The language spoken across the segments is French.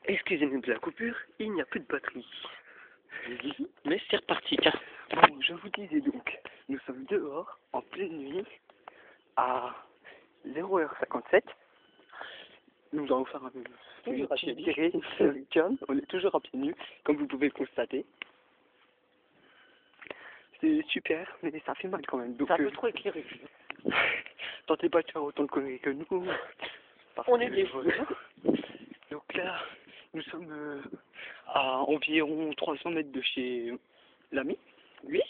Excusez-nous de la coupure, il n'y a plus de batterie. Mais c'est reparti, tiens. Bon, je vous disais donc, nous sommes dehors, en pleine nuit, à 0h57. Nous allons faire un petit tiré sur le week-end. On est toujours à pieds nus, comme vous pouvez le constater. C'est super, mais ça fait mal quand même. Donc, C'est un peu trop éclairé. tentez pas de faire autant de conneries que nous. On est des voleurs. Donc là, nous sommes à environ 300 mètres de chez l'ami, lui.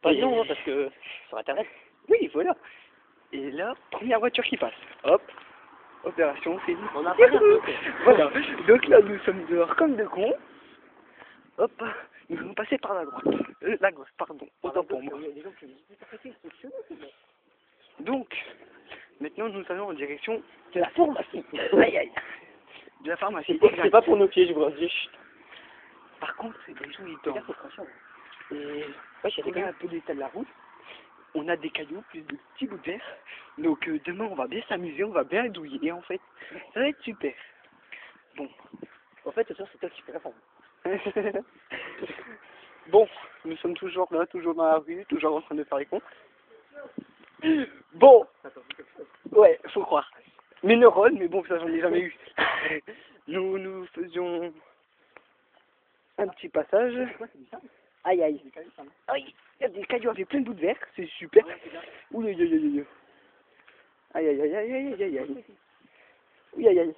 Pas Et- non, parce que sur internet. Oui, voilà. Et là, première voiture qui passe. Hop, opération finie. On a pas l'air de Voilà. Donc là, nous sommes dehors comme des cons. Hop, nous allons passer par la droite. La gauche, pardon. Autant pour moi. Donc, maintenant, nous allons en direction C'est la pharmacie. aïe aïe, de la pharmacie. C'est pas pour nos pieds, je vous dis. Par contre, c'est des gens étonnants. Regarde, c'est trop chiant. Et Ouais, j'ai des regarde un peu l'état de la route. On a des cailloux, plus de petits bouts de verre. Donc demain, on va bien s'amuser, on va bien douiller en fait. Ça va être super. Bon. En fait, ça, c'est toi qui fais la femme. Bon, nous sommes toujours là, toujours dans la rue, toujours en train de faire les cons. Bon. Ouais, faut croire. Mes neurones, mais bon, ça j'en ai jamais eu. Nous faisions un petit passage. Aïe aïe. Aïe, il y a des cailloux avec plein de bouts de verre, c'est super. Ouh aïe aïe aïe aïe. Aïe aïe aïe aïe aïe aïe aïe. Oui aïe aïe.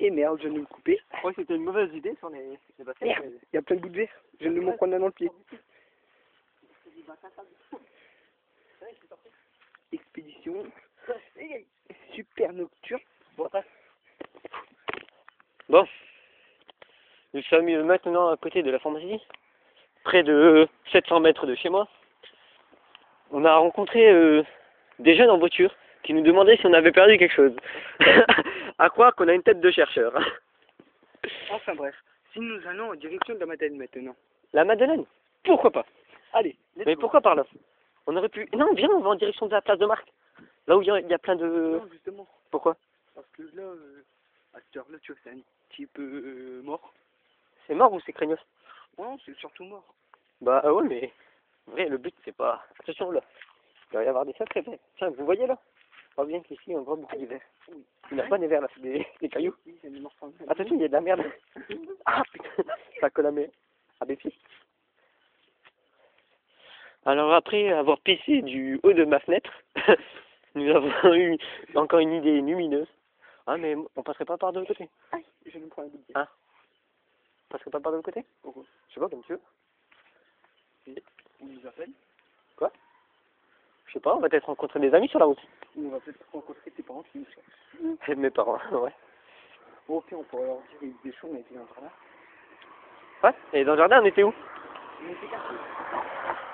Et merde, je viens de me couper. Je crois que c'était une mauvaise idée sur les baskets. Merde, il y a plein de bouts de verre. Je viens de m'en prendre un dans le pied. Expédition. Super nocturne. Bon. Nous sommes maintenant à côté de la pharmacie, près de 700 mètres de chez moi. On a rencontré des jeunes en voiture qui nous demandaient si on avait perdu quelque chose. À croire qu'on a une tête de chercheur. Enfin bref, si nous allons en direction de la Madeleine maintenant. La Madeleine? Pourquoi pas? Allez, Mais pourquoi par là? On aurait pu... Non, viens, on va en direction de la place de Marc. Là où il y a plein de... non, justement. Pourquoi? Parce que là, à cette heure-là, tu vois, c'est un petit peu mort. C'est mort ou c'est craignos? Non, c'est surtout mort. Bah ouais, mais... En vrai, le but, c'est pas... Attention, là. Il va y avoir des sacrés verres. Tiens, vous voyez, là? On voit bien qu'ici, on voit beaucoup de verres. Il n'y a pas des verres, là, c'est des cailloux. Oui, c'est des morceaux. Attention, il y a de la merde. Ah, putain. Ça colle à mes pieds. Alors, après avoir pissé du haut de ma fenêtre, nous avons eu encore une idée lumineuse. Ah, mais on passerait pas par de l'autre côté. Aïe, je vais me prendre un bout de Hein? On passerait pas par de l'autre côté? Pourquoi? Je sais pas, comme tu veux. On nous appelle. Quoi? Je sais pas, on va peut-être rencontrer des amis sur la route. Ou on va peut-être rencontrer tes parents qui nous cherchent. Et mes parents, ouais. Bon, ok, on pourrait leur dire des choses, on était dans le jardin. Ouais, et dans le jardin, on était où? On était cassés.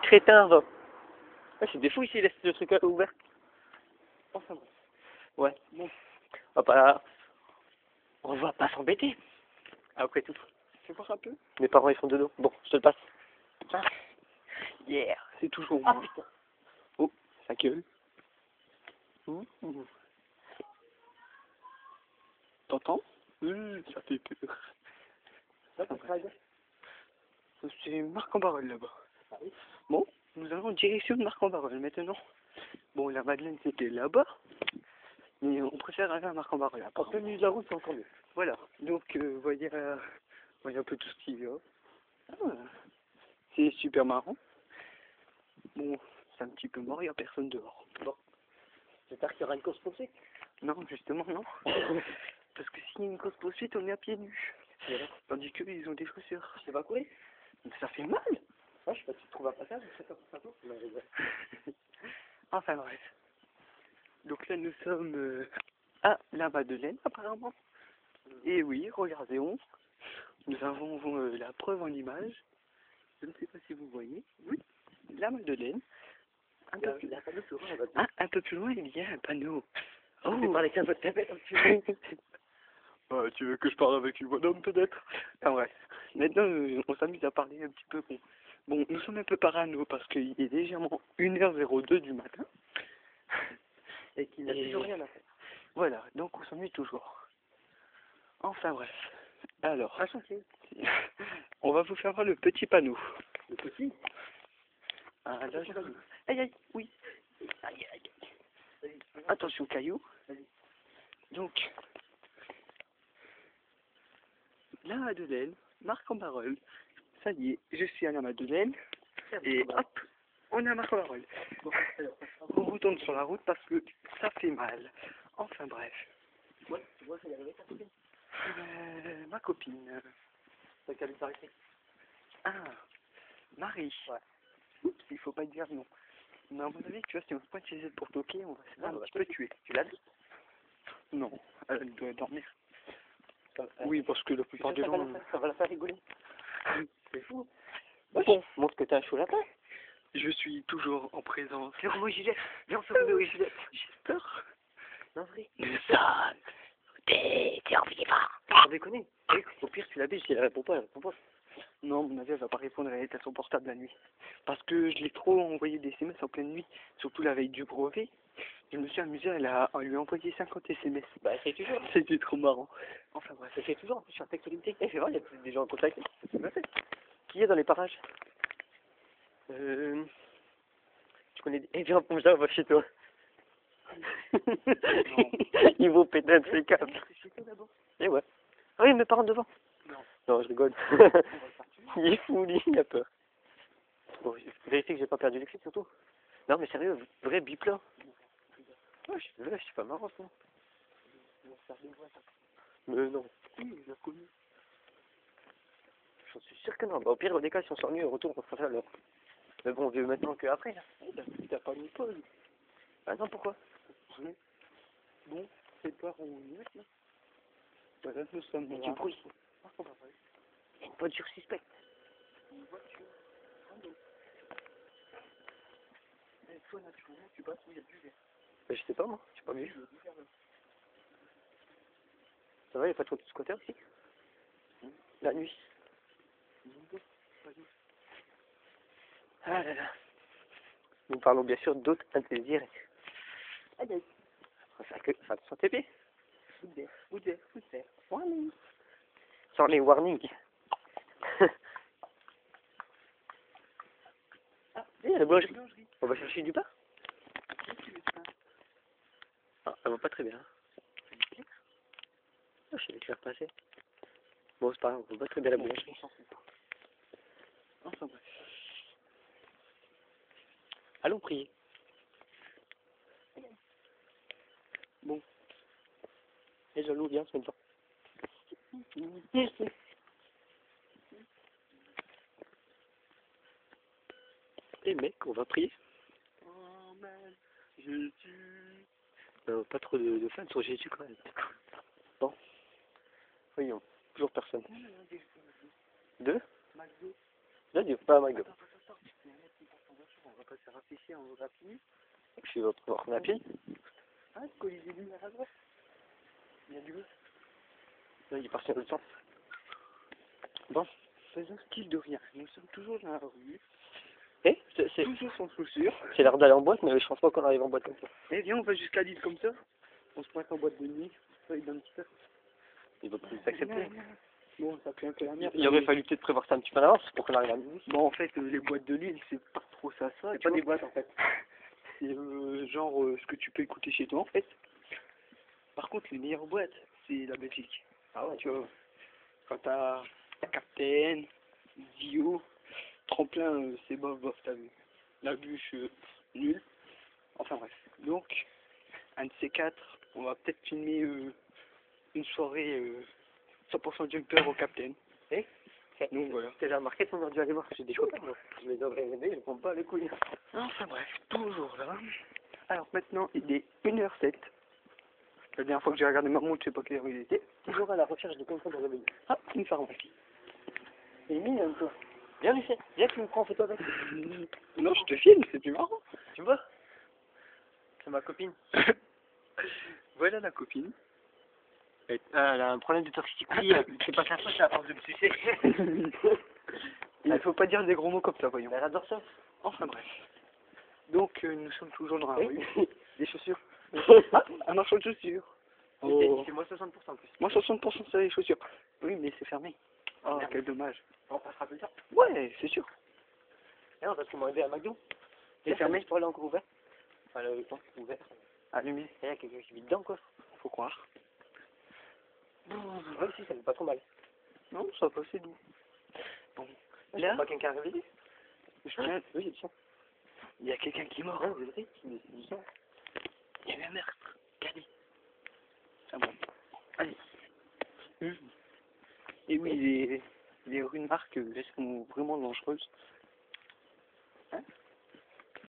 Crétin, va. Ouais, c'est des fous ici, laisse le truc ouvert. Enfin bref. Ouais. Bon, On va pas s'embêter. Après tout. fais voir un peu. Mes parents, ils sont de dos. Bon, je te le passe. Yeah, c'est toujours Ah, moi. putain. Oh, ça gueule. T'entends? Ça fait peur. C'est Marc-en-Barœul là-bas. Ah oui. Bon, nous allons en direction de Marc-en-Barœul maintenant. Bon, la Madeleine c'était là-bas, mais on préfère aller à Marc-en-Barœul. En plein milieu de la route, c'est encore mieux. Voilà, donc voyez un peu tout ce qu'il y a. Ah, c'est super marrant. Bon, c'est un petit peu mort, il n'y a personne dehors. Bon. J'espère qu'il y aura une course poursuite. Non, justement non. Parce que s'il y a une course poursuite, on est à pieds nus. Tandis qu'eux, ils ont des chaussures. Je sais pas courir. Mais ça fait mal. Ouais, je sais pas si tu trouves un passage, je sais pas pour ça. Non, je rigole. Enfin bref. Donc là, nous sommes à la Madeleine, apparemment. Et oui, regardez, nous avons la preuve en image. Je ne sais pas si vous voyez. Oui, la Madeleine. Un peu plus loin, il y a un panneau. Oh, tu parles avec un peu de tapette un petit peu. Tu veux que je parle avec une bonhomme peut-être? Enfin bref. Maintenant, on s'amuse à parler un petit peu. Bon, nous sommes un peu parano parce qu'il est légèrement 1h02 du matin. Et qu'il n'a toujours rien à faire. Voilà, donc on s'ennuie toujours. Enfin bref. Alors, Un chantier. on va vous faire voir le petit panneau. Le petit. Ah là, aïe aïe, oui. Aïe aïe. Attention caillou. Donc, la Madeleine, marque en parole. Ça y est, je suis à la Madeleine. Et hop, on est à marque en parole. On retourne sur la route parce que ça fait mal. Enfin bref. Ouais, tu vois, ça y est arrivé, ta copine. Ma copine. T'as qu'à lui s'arrêter. Ah, Marie. Ouais. Oups, il faut pas dire non. Mais à mon avis, tu vois, si on se pointe chez elle pour toquer, on va se faire un petit peu tuer. Tu l'as dit? Non, elle doit dormir. Ça, Oui, parce que la plupart des gens... ça va la faire rigoler. C'est fou. Bon, Montre que t'es un chaud lapin. je suis toujours en présence. Viens, Roméo et Juliette. Viens, on se Roméo et Juliette. J'ai peur. Non, vrai. Nous sommes des survivants. Sans déconner. Au pire, tu l'habilles, si elle répond pas, elle répond pas. Non, à mon avis, elle va pas répondre, elle est à son portable la nuit. Parce que je l'ai trop envoyé des SMS en pleine nuit, surtout la veille du brevet. Je me suis amusé à lui envoyer 50 SMS. Bah, essaye toujours. C'était trop marrant. Enfin bref. Essaye toujours, en plus, je suis un texte limité. Eh, c'est vrai, il y a peut-être des gens à contacter. C'est bien fait. Qui est dans les parages? Tu connais des... Eh, viens, on va chez toi. Ils vont péter un de ces quatre. Eh ouais. Ah oui, mes parents devant. Non, je rigole. Il est fou, lui, il a peur. Bon, vérifie que j'ai pas perdu l'écrit, surtout. Non, mais sérieux, vrai bip là. Ouais, je suis pas marrant, ça. Mais non. Oui, je l'ai connu. J'en suis sûr que non. Bah, au pire, au décal, si on s'ennuie, au retour, on fera ça alors. Mais bon, on veut maintenant qu'après, là. T'as pas mis pause. Ah non, pourquoi? Oui. Bon, c'est pas on y est là. Voilà, nous sommes Il y a là. du bruit. Il y a une voiture suspecte. Une voiture. Ah non. Et toi, naturellement, tu passes où il y a du verre. Bah, je sais pas, moi. J'ai pas vu. Il y a du verre là. Ça va, il y a pas trop de squatters ici? La nuit. Ah là là. Nous parlons bien sûr d'autres indésirés. Aïe aïe. Ça te sent tes pieds? Où t'es warning. Sans les warnings. Ah, La boulangerie. On va chercher du pain? Ah, elle va pas très bien. Ah, je vais te faire passer. Bon, c'est pas grave, on va pas très bien la boulangerie. Enfin bref. Allons prier. Bon. Et Jean-Loup, viens, se met dedans. Et mec, on va prier. Amen. Jésus. Pas trop de fans sur Jésus quand même. Bon. Voyons, toujours personne. Deux? Là, Dieu, pas McDo. On va pas se faire afficher en rapide. Je suis au prendre la pied. Ah, le colis des lumières à droite. Il y a du loup. Là, il est parti dans le sens. Bon. Faisons style de rien. Nous sommes toujours dans la rue. Eh, Toujours sans chaussures. c'est l'heure d'aller en boîte, mais je pense pas qu'on arrive en boîte comme ça. Eh viens, on va jusqu'à l'île comme ça. On se pointe en boîte de nuit. Ça, il donne un petit peu. Il va plus s'accepter. Bon, ça fait un peu la merde. Il aurait fallu peut-être prévoir ça un petit peu en avance pour qu'on arrive à midi. Bon, en fait, les boîtes de l'île, c'est pas trop ça. C'est pas des boîtes en fait. C'est genre ce que tu peux écouter chez toi, en fait. Par contre, les meilleures boîtes, c'est la Belgique. Ah ouais, Tu vois, quand t'as Captain, Dio, Tremplin, c'est bof bof, t'as vu. La bûche, nul. Enfin bref. Donc, un de ces quatre, on va peut-être filmer une soirée 100% jumper au Captain. Eh, Donc voilà. t'as déjà remarqué qu'on aurait dû aller voir? J'ai des copains, moi. Je les devrais aider, je prends pas les couilles. Enfin bref, toujours là. Alors maintenant, il est 1h07. La dernière fois que j'ai regardé ma montre, je sais pas quelle heure il était. Toujours à la recherche de quelqu'un de réveiller. Ah, une pharmacie. C'est mignon, toi. Viens, Lucien, viens, tu me prends en photo avec. Non, je te filme, c'est plus marrant. Tu vois? C'est ma copine. Voilà la copine. Elle a un problème de toxicité. C'est pas sa faute, c'est à force de me sucer. Il faut pas dire des gros mots comme ça, voyons. Elle adore ça. Enfin bref. Donc, nous sommes toujours dans la rue. Des chaussures. Ah, un marchand de chaussures. Oh. C'est moins 60% en plus. Moi 60% sur les chaussures. Oui, mais c'est fermé. Oh, Merde. quel dommage. On passera plus tard. Ouais, c'est sûr. Et non, parce qu'on m'a aidé à McDo. C'est fermé. Pour aller encore ouvert. Enfin, le temps ouvert. Allumé. Et il y a quelqu'un qui vit dedans, quoi. Faut croire. Ouais, si, ça fait pas trop mal. Non, ça va passer doux. Bon. Là, Là, pas quelqu'un réveillé. je tiens. Oui, il y a du son. Il y a quelqu'un qui est mort. Ouais, vous avez du son. Il y a eu un meurtre. Regardez. C'est bon. Allez. Et oui, les rues de Marc, elles sont vraiment dangereuses.